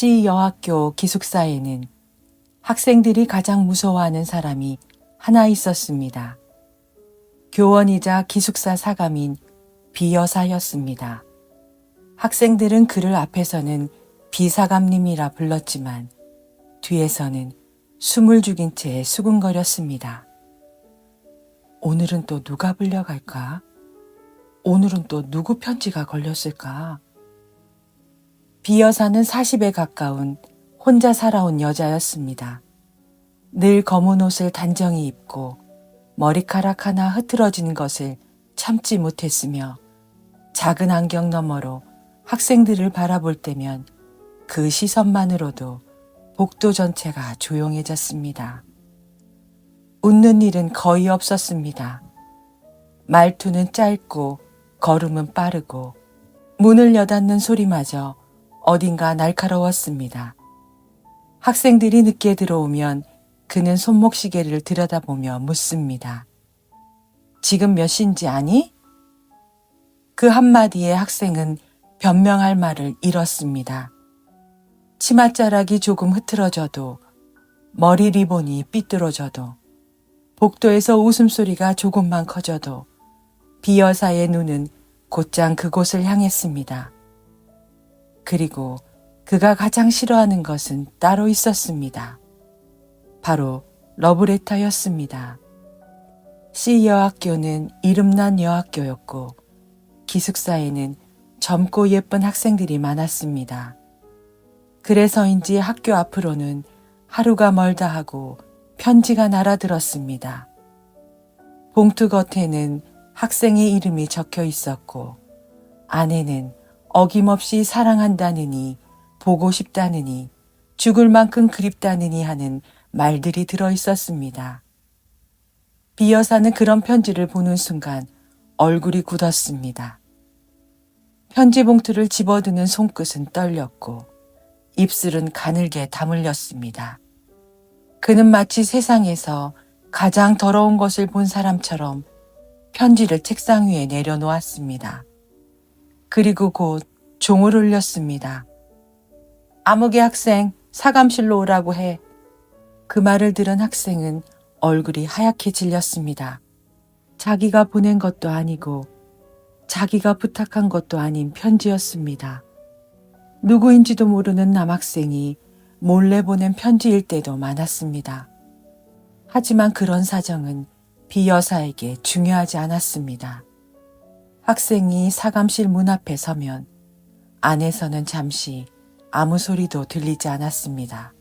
시 여학교 기숙사에는 학생들이 가장 무서워하는 사람이 하나 있었습니다. 교원이자 기숙사 사감인 비여사였습니다. 학생들은 그를 앞에서는 비사감님이라 불렀지만 뒤에서는 숨을 죽인 채 수근거렸습니다. 오늘은 또 누가 불려갈까? 오늘은 또 누구 편지가 걸렸을까? 비여사는 40에 가까운 혼자 살아온 여자였습니다. 늘 검은 옷을 단정히 입고 머리카락 하나 흐트러진 것을 참지 못했으며 작은 안경 너머로 학생들을 바라볼 때면 그 시선만으로도 복도 전체가 조용해졌습니다. 웃는 일은 거의 없었습니다. 말투는 짧고 걸음은 빠르고 문을 여닫는 소리마저 어딘가 날카로웠습니다. 학생들이 늦게 들어오면 그는 손목시계를 들여다보며 묻습니다. 지금 몇 시인지 아니? 그 한마디에 학생은 변명할 말을 잃었습니다. 치맛자락이 조금 흐트러져도 머리 리본이 삐뚤어져도 복도에서 웃음소리가 조금만 커져도 비여사의 눈은 곧장 그곳을 향했습니다. 그리고 그가 가장 싫어하는 것은 따로 있었습니다. 바로 러브레터였습니다. 시 여학교는 이름난 여학교였고 기숙사에는 젊고 예쁜 학생들이 많았습니다. 그래서인지 학교 앞으로는 하루가 멀다 하고 편지가 날아들었습니다. 봉투 겉에는 학생의 이름이 적혀 있었고 안에는 어김없이 사랑한다느니 보고 싶다느니 죽을 만큼 그립다느니 하는 말들이 들어 있었습니다. 비여사는 그런 편지를 보는 순간 얼굴이 굳었습니다. 편지 봉투를 집어드는 손끝은 떨렸고 입술은 가늘게 다물렸습니다. 그는 마치 세상에서 가장 더러운 것을 본 사람처럼 편지를 책상 위에 내려놓았습니다. 그리고 곧 종을 울렸습니다. 아무개 학생, 사감실로 오라고 해. 그 말을 들은 학생은 얼굴이 하얗게 질렸습니다. 자기가 보낸 것도 아니고 자기가 부탁한 것도 아닌 편지였습니다. 누구인지도 모르는 남학생이 몰래 보낸 편지일 때도 많았습니다. 하지만 그런 사정은 비여사에게 중요하지 않았습니다. 학생이 사감실 문 앞에 서면 안에서는 잠시 아무 소리도 들리지 않았습니다.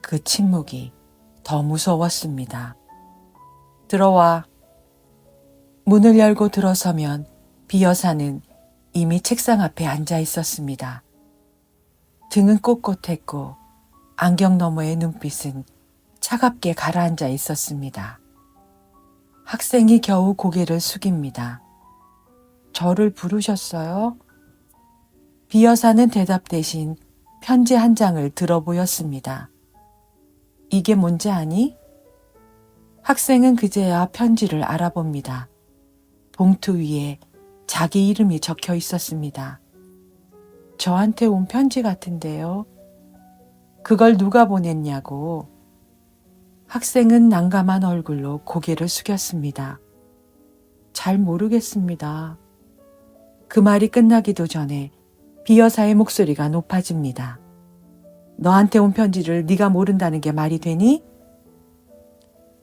그 침묵이 더 무서웠습니다. 들어와. 문을 열고 들어서면 비여사는 이미 책상 앞에 앉아 있었습니다. 등은 꼿꼿했고 안경 너머의 눈빛은 차갑게 가라앉아 있었습니다. 학생이 겨우 고개를 숙입니다. 저를 부르셨어요? 비여사는 대답 대신 편지 한 장을 들어 보였습니다. 이게 뭔지 아니? 학생은 그제야 편지를 알아봅니다. 봉투 위에 자기 이름이 적혀 있었습니다. 저한테 온 편지 같은데요. 그걸 누가 보냈냐고. 학생은 난감한 얼굴로 고개를 숙였습니다. 잘 모르겠습니다. 그 말이 끝나기도 전에 비여사의 목소리가 높아집니다. 너한테 온 편지를 네가 모른다는 게 말이 되니?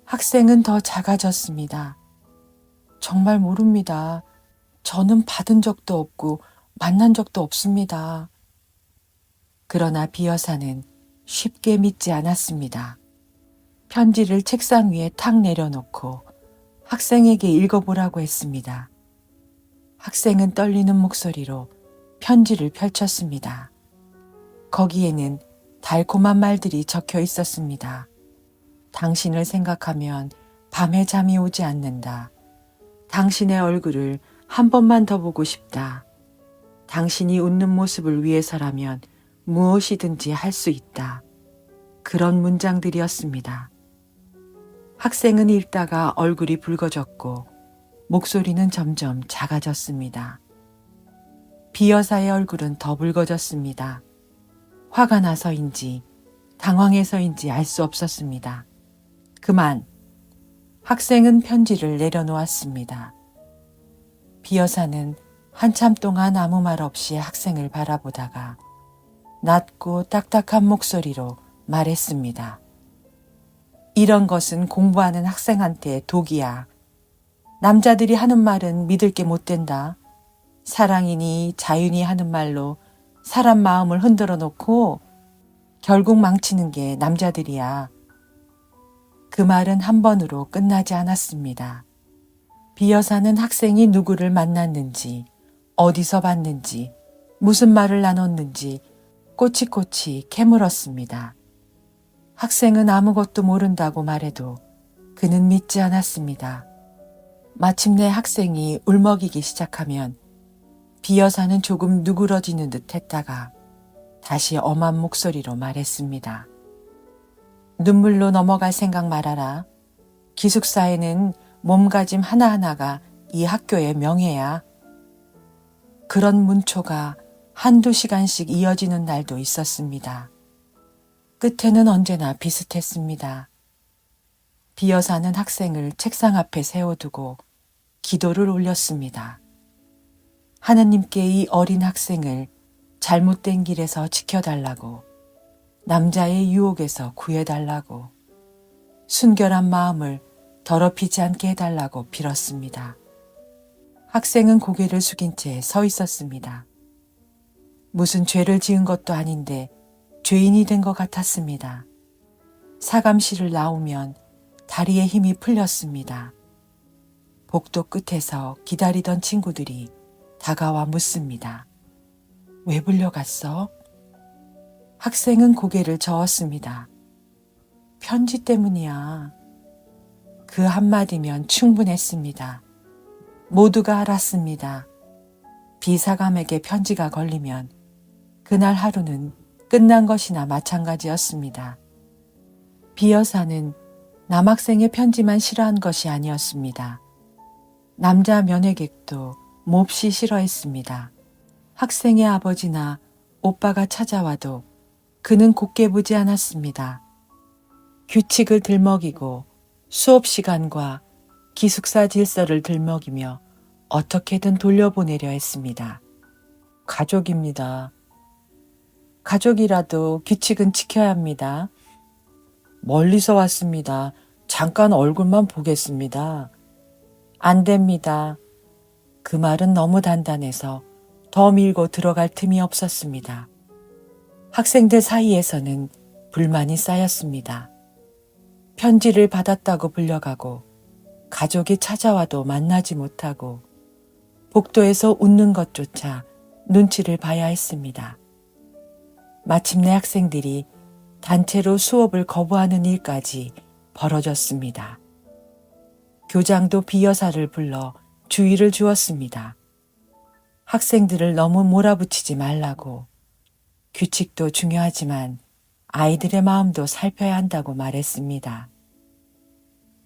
학생은 더 작아졌습니다. 정말 모릅니다. 저는 받은 적도 없고 만난 적도 없습니다. 그러나 비여사는 쉽게 믿지 않았습니다. 편지를 책상 위에 탁 내려놓고 학생에게 읽어보라고 했습니다. 학생은 떨리는 목소리로 편지를 펼쳤습니다. 거기에는 달콤한 말들이 적혀 있었습니다. 당신을 생각하면 밤에 잠이 오지 않는다. 당신의 얼굴을 한 번만 더 보고 싶다. 당신이 웃는 모습을 위해서라면 무엇이든지 할 수 있다. 그런 문장들이었습니다. 학생은 읽다가 얼굴이 붉어졌고 목소리는 점점 작아졌습니다. 비여사의 얼굴은 더 붉어졌습니다. 화가 나서인지 당황해서인지 알 수 없었습니다. 그만! 학생은 편지를 내려놓았습니다. 비 여사는 한참 동안 아무 말 없이 학생을 바라보다가 낮고 딱딱한 목소리로 말했습니다. 이런 것은 공부하는 학생한테 독이야. 남자들이 하는 말은 믿을 게 못 된다. 사랑이니 자유니 하는 말로 사람 마음을 흔들어 놓고 결국 망치는 게 남자들이야. 그 말은 한 번으로 끝나지 않았습니다. 비 여사는 학생이 누구를 만났는지, 어디서 봤는지, 무슨 말을 나눴는지 꼬치꼬치 캐물었습니다. 학생은 아무것도 모른다고 말해도 그는 믿지 않았습니다. 마침내 학생이 울먹이기 시작하면 비 여사는 조금 누그러지는 듯 했다가 다시 엄한 목소리로 말했습니다. 눈물로 넘어갈 생각 말아라. 기숙사에는 몸가짐 하나하나가 이 학교의 명예야. 그런 문초가 한두 시간씩 이어지는 날도 있었습니다. 끝에는 언제나 비슷했습니다. 비 여사는 학생을 책상 앞에 세워두고 기도를 올렸습니다. 하느님께 이 어린 학생을 잘못된 길에서 지켜달라고, 남자의 유혹에서 구해달라고, 순결한 마음을 더럽히지 않게 해달라고 빌었습니다. 학생은 고개를 숙인 채 서 있었습니다. 무슨 죄를 지은 것도 아닌데 죄인이 된 것 같았습니다. 사감실을 나오면 다리에 힘이 풀렸습니다. 복도 끝에서 기다리던 친구들이 다가와 묻습니다. 왜 불려갔어? 학생은 고개를 저었습니다. 편지 때문이야. 그 한마디면 충분했습니다. 모두가 알았습니다. 비사감에게 편지가 걸리면 그날 하루는 끝난 것이나 마찬가지였습니다. 비 여사는 남학생의 편지만 싫어한 것이 아니었습니다. 남자 면회객도 몹시 싫어했습니다. 학생의 아버지나 오빠가 찾아와도 그는 곱게 보지 않았습니다. 규칙을 들먹이고 수업 시간과 기숙사 질서를 들먹이며 어떻게든 돌려보내려 했습니다. 가족입니다. 가족이라도 규칙은 지켜야 합니다. 멀리서 왔습니다. 잠깐 얼굴만 보겠습니다. 안 됩니다. 그 말은 너무 단단해서 더 밀고 들어갈 틈이 없었습니다. 학생들 사이에서는 불만이 쌓였습니다. 편지를 받았다고 불려가고 가족이 찾아와도 만나지 못하고 복도에서 웃는 것조차 눈치를 봐야 했습니다. 마침내 학생들이 단체로 수업을 거부하는 일까지 벌어졌습니다. 교장도 비 여사를 불러 주의를 주었습니다. 학생들을 너무 몰아붙이지 말라고, 규칙도 중요하지만 아이들의 마음도 살펴야 한다고 말했습니다.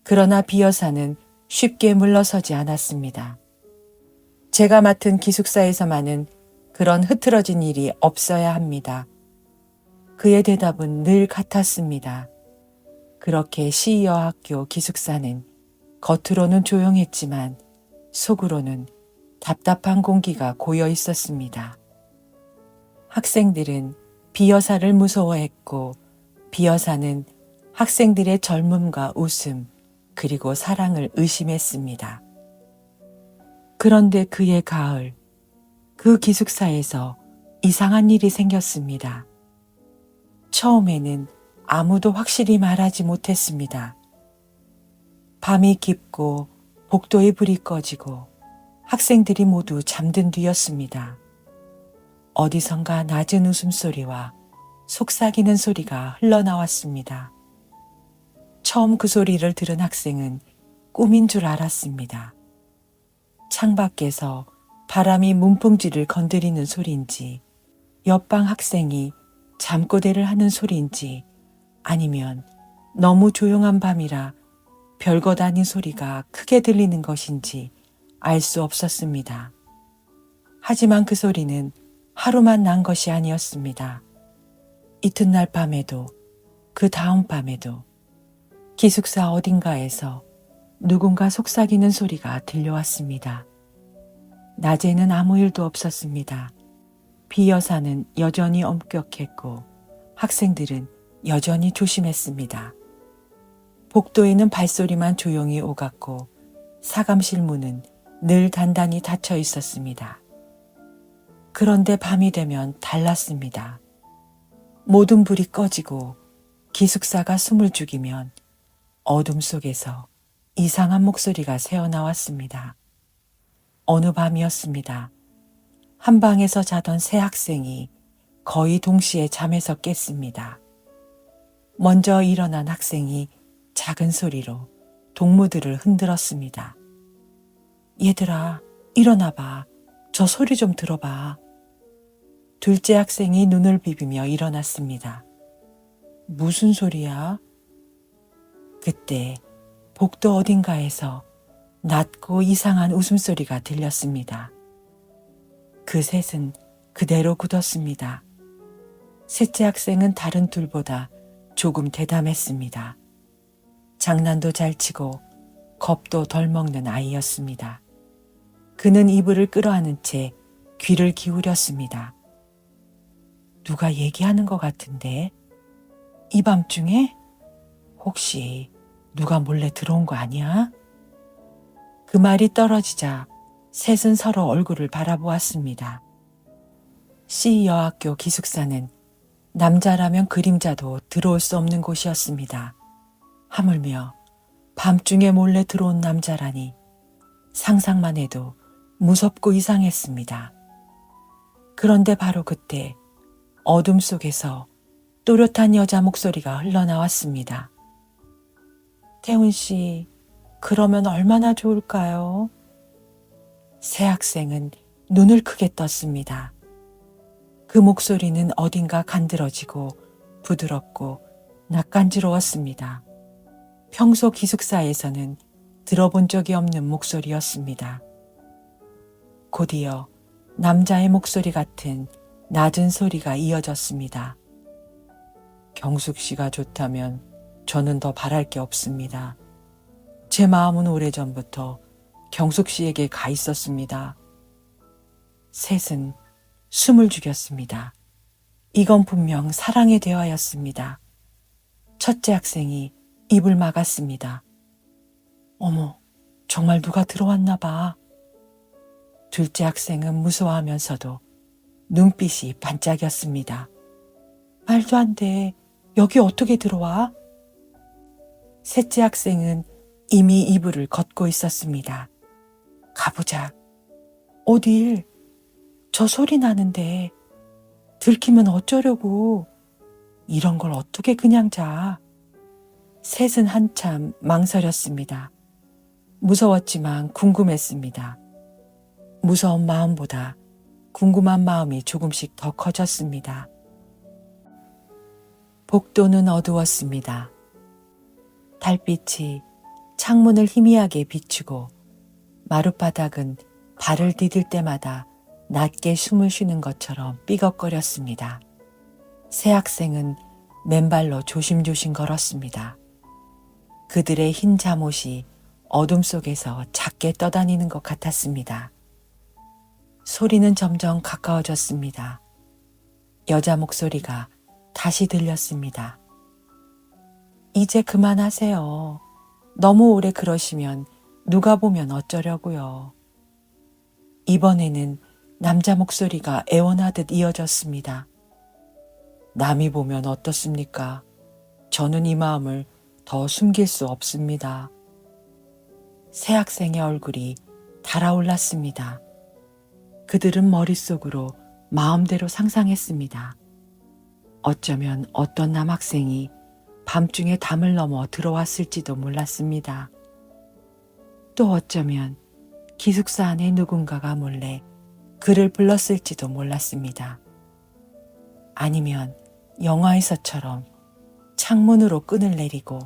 그러나 비 여사는 쉽게 물러서지 않았습니다. 제가 맡은 기숙사에서만은 그런 흐트러진 일이 없어야 합니다. 그의 대답은 늘 같았습니다. 그렇게 시의어 학교 기숙사는 겉으로는 조용했지만 속으로는 답답한 공기가 고여 있었습니다. 학생들은 비 여사를 무서워했고 비 여사는 학생들의 젊음과 웃음 그리고 사랑을 의심했습니다. 그런데 그의 가을, 그 기숙사에서 이상한 일이 생겼습니다. 처음에는 아무도 확실히 말하지 못했습니다. 밤이 깊고 복도에 불이 꺼지고 학생들이 모두 잠든 뒤였습니다. 어디선가 낮은 웃음소리와 속삭이는 소리가 흘러나왔습니다. 처음 그 소리를 들은 학생은 꿈인 줄 알았습니다. 창밖에서 바람이 문풍지를 건드리는 소리인지, 옆방 학생이 잠꼬대를 하는 소리인지, 아니면 너무 조용한 밤이라 별것 아닌 소리가 크게 들리는 것인지 알 수 없었습니다. 하지만 그 소리는 하루만 난 것이 아니었습니다. 이튿날 밤에도 그 다음 밤에도 기숙사 어딘가에서 누군가 속삭이는 소리가 들려왔습니다. 낮에는 아무 일도 없었습니다. 비여사는 여전히 엄격했고 학생들은 여전히 조심했습니다. 복도에는 발소리만 조용히 오갔고 사감실 문은 늘 단단히 닫혀 있었습니다. 그런데 밤이 되면 달랐습니다. 모든 불이 꺼지고 기숙사가 숨을 죽이면 어둠 속에서 이상한 목소리가 새어나왔습니다. 어느 밤이었습니다. 한 방에서 자던 세 학생이 거의 동시에 잠에서 깼습니다. 먼저 일어난 학생이 작은 소리로 동무들을 흔들었습니다. 얘들아, 일어나봐. 저 소리 좀 들어봐. 둘째 학생이 눈을 비비며 일어났습니다. 무슨 소리야? 그때 복도 어딘가에서 낮고 이상한 웃음소리가 들렸습니다. 그 셋은 그대로 굳었습니다. 셋째 학생은 다른 둘보다 조금 대담했습니다. 장난도 잘 치고 겁도 덜 먹는 아이였습니다. 그는 이불을 끌어안은 채 귀를 기울였습니다. 누가 얘기하는 것 같은데? 이 밤중에? 혹시 누가 몰래 들어온 거 아니야? 그 말이 떨어지자 셋은 서로 얼굴을 바라보았습니다. C 여학교 기숙사는 남자라면 그림자도 들어올 수 없는 곳이었습니다. 하물며 밤중에 몰래 들어온 남자라니 상상만 해도 무섭고 이상했습니다. 그런데 바로 그때 어둠 속에서 또렷한 여자 목소리가 흘러나왔습니다. 태훈 씨, 그러면 얼마나 좋을까요? 새 학생은 눈을 크게 떴습니다. 그 목소리는 어딘가 간드러지고 부드럽고 낯간지러웠습니다. 평소 기숙사에서는 들어본 적이 없는 목소리였습니다. 곧이어 남자의 목소리 같은 낮은 소리가 이어졌습니다. 경숙 씨가 좋다면 저는 더 바랄 게 없습니다. 제 마음은 오래전부터 경숙 씨에게 가 있었습니다. 셋은 숨을 죽였습니다. 이건 분명 사랑의 대화였습니다. 첫째 학생이 입을 막았습니다. 어머, 정말 누가 들어왔나 봐. 둘째 학생은 무서워하면서도 눈빛이 반짝였습니다. 말도 안 돼. 여기 어떻게 들어와? 셋째 학생은 이미 이불을 걷고 있었습니다. 가보자. 어딜? 저 소리 나는데 들키면 어쩌려고. 이런 걸 어떻게 그냥 자. 셋은 한참 망설였습니다. 무서웠지만 궁금했습니다. 무서운 마음보다 궁금한 마음이 조금씩 더 커졌습니다. 복도는 어두웠습니다. 달빛이 창문을 희미하게 비추고 마룻바닥은 발을 디딜 때마다 낮게 숨을 쉬는 것처럼 삐걱거렸습니다. 새 학생은 맨발로 조심조심 걸었습니다. 그들의 흰 잠옷이 어둠 속에서 작게 떠다니는 것 같았습니다. 소리는 점점 가까워졌습니다. 여자 목소리가 다시 들렸습니다. 이제 그만하세요. 너무 오래 그러시면 누가 보면 어쩌려고요. 이번에는 남자 목소리가 애원하듯 이어졌습니다. 남이 보면 어떻습니까? 저는 이 마음을 더 숨길 수 없습니다. 새 학생의 얼굴이 달아올랐습니다. 그들은 머릿속으로 마음대로 상상했습니다. 어쩌면 어떤 남학생이 밤중에 담을 넘어 들어왔을지도 몰랐습니다. 또 어쩌면 기숙사 안에 누군가가 몰래 그를 불렀을지도 몰랐습니다. 아니면 영화에서처럼 창문으로 끈을 내리고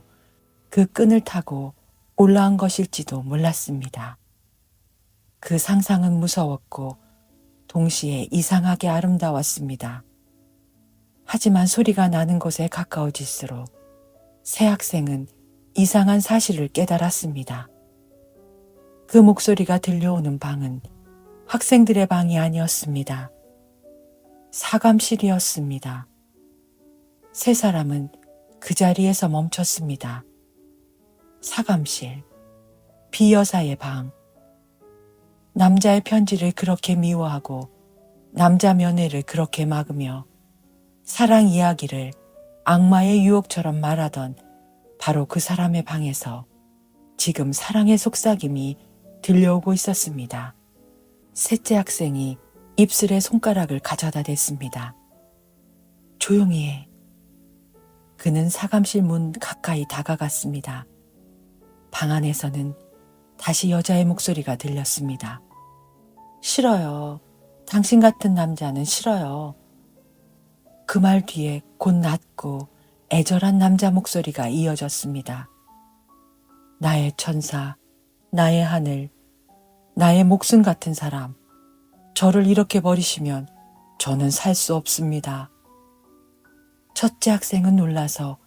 그 끈을 타고 올라온 것일지도 몰랐습니다. 그 상상은 무서웠고 동시에 이상하게 아름다웠습니다. 하지만 소리가 나는 곳에 가까워질수록 새 학생은 이상한 사실을 깨달았습니다. 그 목소리가 들려오는 방은 학생들의 방이 아니었습니다. 사감실이었습니다. 세 사람은 그 자리에서 멈췄습니다. 사감실, 비 여사의 방. 남자의 편지를 그렇게 미워하고 남자 면회를 그렇게 막으며 사랑 이야기를 악마의 유혹처럼 말하던 바로 그 사람의 방에서 지금 사랑의 속삭임이 들려오고 있었습니다. 셋째 학생이 입술에 손가락을 가져다 댔습니다. 조용히 해. 그는 사감실 문 가까이 다가갔습니다. 방 안에서는 다시 여자의 목소리가 들렸습니다. 싫어요. 당신 같은 남자는 싫어요. 그 말 뒤에 곧 낮고 애절한 남자 목소리가 이어졌습니다. 나의 천사, 나의 하늘, 나의 목숨 같은 사람, 저를 이렇게 버리시면 저는 살 수 없습니다. 첫째 학생은 놀라서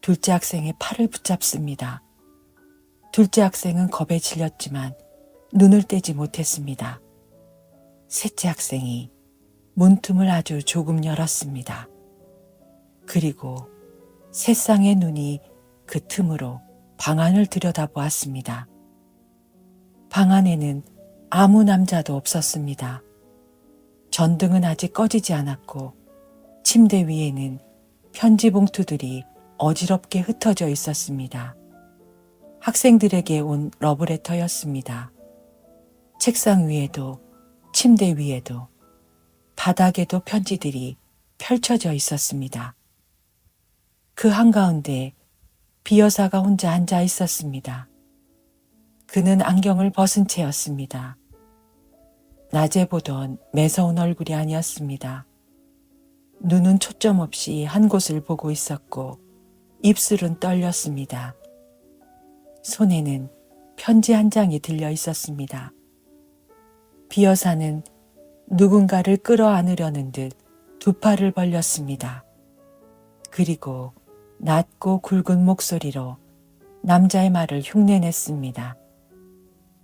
둘째 학생의 팔을 붙잡습니다. 둘째 학생은 겁에 질렸지만 눈을 떼지 못했습니다. 셋째 학생이 문틈을 아주 조금 열었습니다. 그리고 세 쌍의 눈이 그 틈으로 방 안을 들여다보았습니다. 방 안에는 아무 남자도 없었습니다. 전등은 아직 꺼지지 않았고 침대 위에는 편지 봉투들이 어지럽게 흩어져 있었습니다. 학생들에게 온 러브레터였습니다. 책상 위에도 침대 위에도 바닥에도 편지들이 펼쳐져 있었습니다. 그 한가운데 비여사가 혼자 앉아 있었습니다. 그는 안경을 벗은 채였습니다. 낮에 보던 매서운 얼굴이 아니었습니다. 눈은 초점 없이 한 곳을 보고 있었고 입술은 떨렸습니다. 손에는 편지 한 장이 들려 있었습니다. 비여사는 누군가를 끌어안으려는 듯 두 팔을 벌렸습니다. 그리고 낮고 굵은 목소리로 남자의 말을 흉내냈습니다.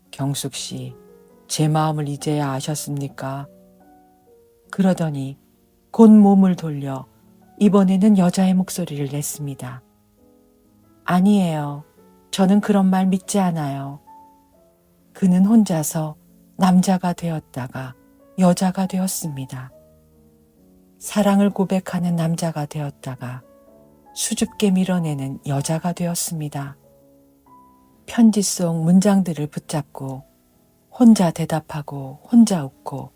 경숙 씨, 제 마음을 이제야 아셨습니까? 그러더니 곧 몸을 돌려 이번에는 여자의 목소리를 냈습니다. 아니에요. 저는 그런 말 믿지 않아요. 그는 혼자서 남자가 되었다가 여자가 되었습니다. 사랑을 고백하는 남자가 되었다가 수줍게 밀어내는 여자가 되었습니다. 편지 속 문장들을 붙잡고 혼자 대답하고 혼자 웃고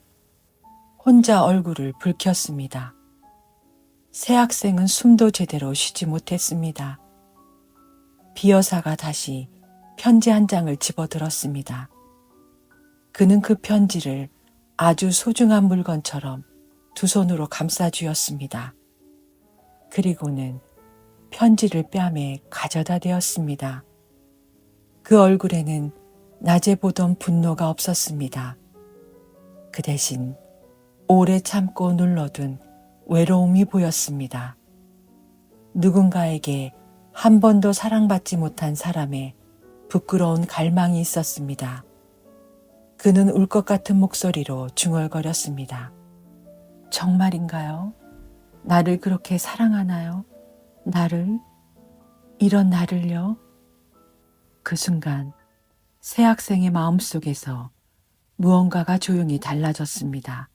혼자 얼굴을 붉혔습니다. 새 학생은 숨도 제대로 쉬지 못했습니다. 비여사가 다시 편지 한 장을 집어들었습니다. 그는 그 편지를 아주 소중한 물건처럼 두 손으로 감싸쥐었습니다. 그리고는 편지를 뺨에 가져다 대었습니다. 그 얼굴에는 낮에 보던 분노가 없었습니다. 그 대신 오래 참고 눌러둔 외로움이 보였습니다. 누군가에게 한 번도 사랑받지 못한 사람의 부끄러운 갈망이 있었습니다. 그는 울 것 같은 목소리로 중얼거렸습니다. 정말인가요? 나를 그렇게 사랑하나요? 나를? 이런 나를요? 그 순간 새 학생의 마음속에서 무언가가 조용히 달라졌습니다.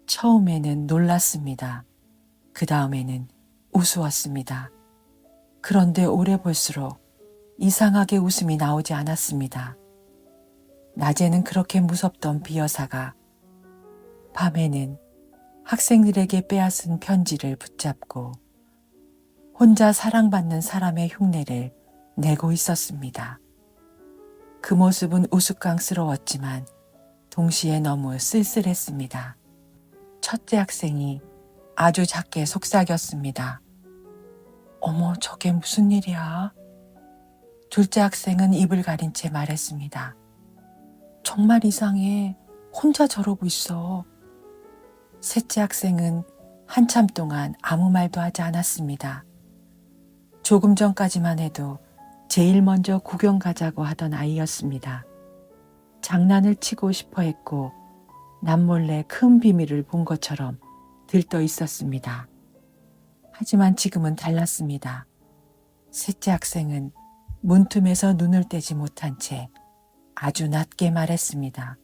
처음에는 놀랐습니다. 그 다음에는 우스웠습니다. 그런데 오래 볼수록 이상하게 웃음이 나오지 않았습니다. 낮에는 그렇게 무섭던 비여사가 밤에는 학생들에게 빼앗은 편지를 붙잡고 혼자 사랑받는 사람의 흉내를 내고 있었습니다. 그 모습은 우스꽝스러웠지만 동시에 너무 쓸쓸했습니다. 첫째 학생이 아주 작게 속삭였습니다. 어머, 저게 무슨 일이야? 둘째 학생은 입을 가린 채 말했습니다. 정말 이상해. 혼자 저러고 있어. 셋째 학생은 한참 동안 아무 말도 하지 않았습니다. 조금 전까지만 해도 제일 먼저 구경 가자고 하던 아이였습니다. 장난을 치고 싶어 했고 남몰래 큰 비밀을 본 것처럼 들떠 있었습니다. 하지만 지금은 달랐습니다. 셋째 학생은 문틈에서 눈을 떼지 못한 채 아주 낮게 말했습니다.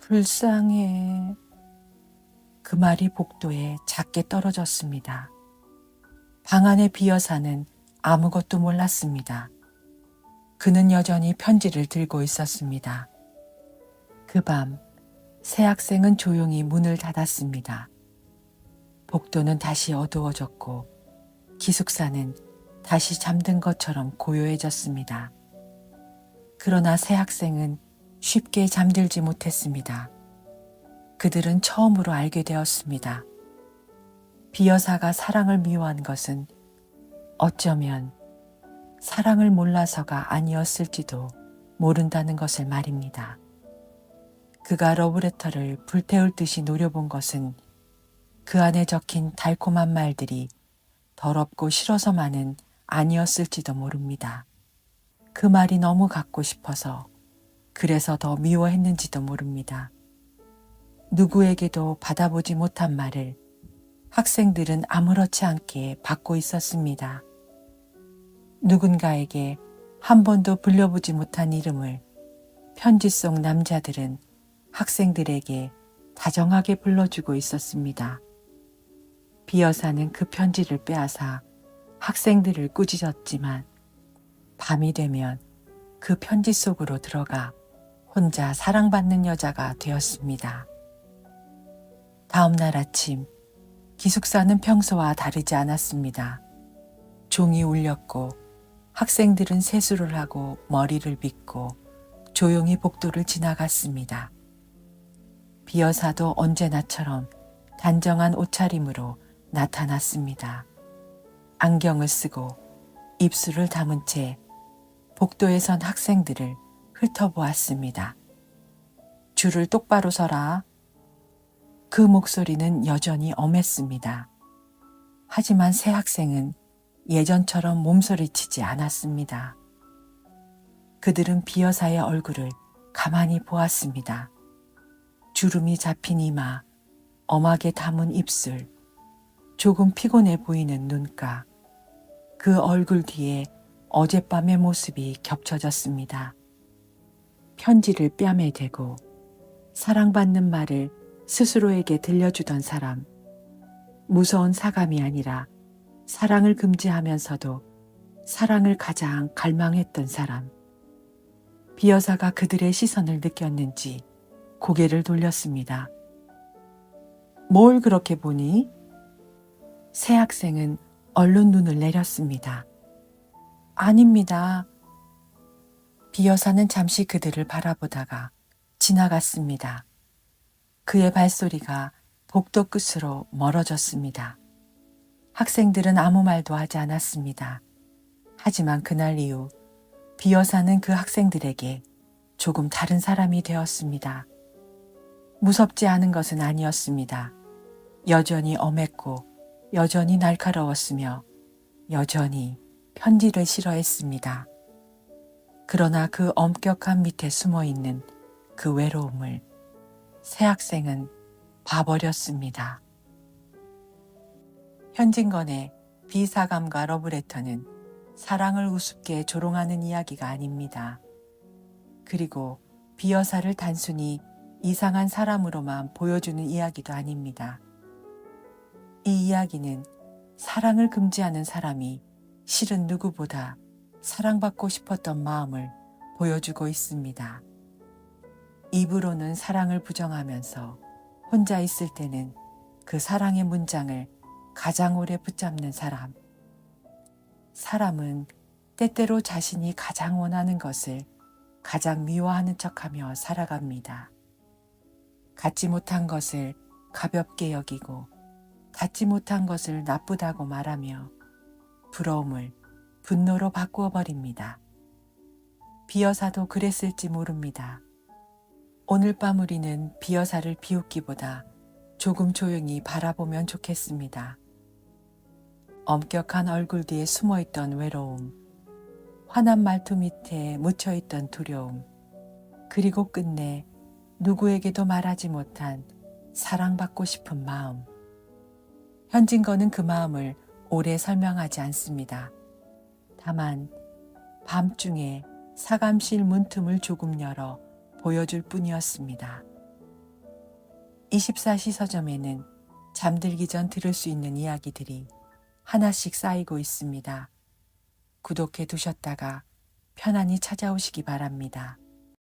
불쌍해. 그 말이 복도에 작게 떨어졌습니다. 방 안의 비여사는 아무것도 몰랐습니다. 그는 여전히 편지를 들고 있었습니다. 그 밤 새 학생은 조용히 문을 닫았습니다. 복도는 다시 어두워졌고 기숙사는 다시 잠든 것처럼 고요해졌습니다. 그러나 새 학생은 쉽게 잠들지 못했습니다. 그들은 처음으로 알게 되었습니다. 비여사가 사랑을 미워한 것은 어쩌면 사랑을 몰라서가 아니었을지도 모른다는 것을 말입니다. 그가 러브레터를 불태울 듯이 노려본 것은 그 안에 적힌 달콤한 말들이 더럽고 싫어서만은 아니었을지도 모릅니다. 그 말이 너무 갖고 싶어서 그래서 더 미워했는지도 모릅니다. 누구에게도 받아보지 못한 말을 학생들은 아무렇지 않게 받고 있었습니다. 누군가에게 한 번도 불려보지 못한 이름을 편지 속 남자들은 학생들에게 다정하게 불러주고 있었습니다. 비여사는 그 편지를 빼앗아 학생들을 꾸짖었지만 밤이 되면 그 편지 속으로 들어가 혼자 사랑받는 여자가 되었습니다. 다음 날 아침 기숙사는 평소와 다르지 않았습니다. 종이 울렸고 학생들은 세수를 하고 머리를 빗고 조용히 복도를 지나갔습니다. 비여사도 언제나처럼 단정한 옷차림으로 나타났습니다. 안경을 쓰고 입술을 다문 채 복도에 선 학생들을 훑어보았습니다. 줄을 똑바로 서라. 그 목소리는 여전히 엄했습니다. 하지만 새 학생은 예전처럼 몸소리치지 않았습니다. 그들은 비여사의 얼굴을 가만히 보았습니다. 주름이 잡힌 이마, 엄하게 담은 입술, 조금 피곤해 보이는 눈가, 그 얼굴 뒤에 어젯밤의 모습이 겹쳐졌습니다. 편지를 뺨에 대고 사랑받는 말을 스스로에게 들려주던 사람, 무서운 사감이 아니라 사랑을 금지하면서도 사랑을 가장 갈망했던 사람. 비여사가 그들의 시선을 느꼈는지 고개를 돌렸습니다. 뭘 그렇게 보니? 새 학생은 얼른 눈을 내렸습니다. 아닙니다. 비여사는 잠시 그들을 바라보다가 지나갔습니다. 그의 발소리가 복도 끝으로 멀어졌습니다. 학생들은 아무 말도 하지 않았습니다. 하지만 그날 이후 비여사는 그 학생들에게 조금 다른 사람이 되었습니다. 무섭지 않은 것은 아니었습니다. 여전히 엄했고 여전히 날카로웠으며 여전히 편지를 싫어했습니다. 그러나 그 엄격한 밑에 숨어있는 그 외로움을 새 학생은 봐버렸습니다. 현진건의 비사감과 러브레터는 사랑을 우습게 조롱하는 이야기가 아닙니다. 그리고 비여사를 단순히 이상한 사람으로만 보여주는 이야기도 아닙니다. 이 이야기는 사랑을 금지하는 사람이 실은 누구보다 사랑받고 싶었던 마음을 보여주고 있습니다. 입으로는 사랑을 부정하면서 혼자 있을 때는 그 사랑의 문장을 가장 오래 붙잡는 사람. 사람은 때때로 자신이 가장 원하는 것을 가장 미워하는 척하며 살아갑니다. 갖지 못한 것을 가볍게 여기고 갖지 못한 것을 나쁘다고 말하며 부러움을 분노로 바꾸어 버립니다. 비여사도 그랬을지 모릅니다. 오늘 밤 우리는 비여사를 비웃기보다 조금 조용히 바라보면 좋겠습니다. 엄격한 얼굴 뒤에 숨어있던 외로움, 환한 말투 밑에 묻혀있던 두려움, 그리고 끝내 누구에게도 말하지 못한 사랑받고 싶은 마음. 현진건은 그 마음을 오래 설명하지 않습니다. 다만 밤중에 사감실 문틈을 조금 열어 보여줄 뿐이었습니다. 24시 서점에는 잠들기 전 들을 수 있는 이야기들이 하나씩 쌓이고 있습니다. 구독해 두셨다가 편안히 찾아오시기 바랍니다.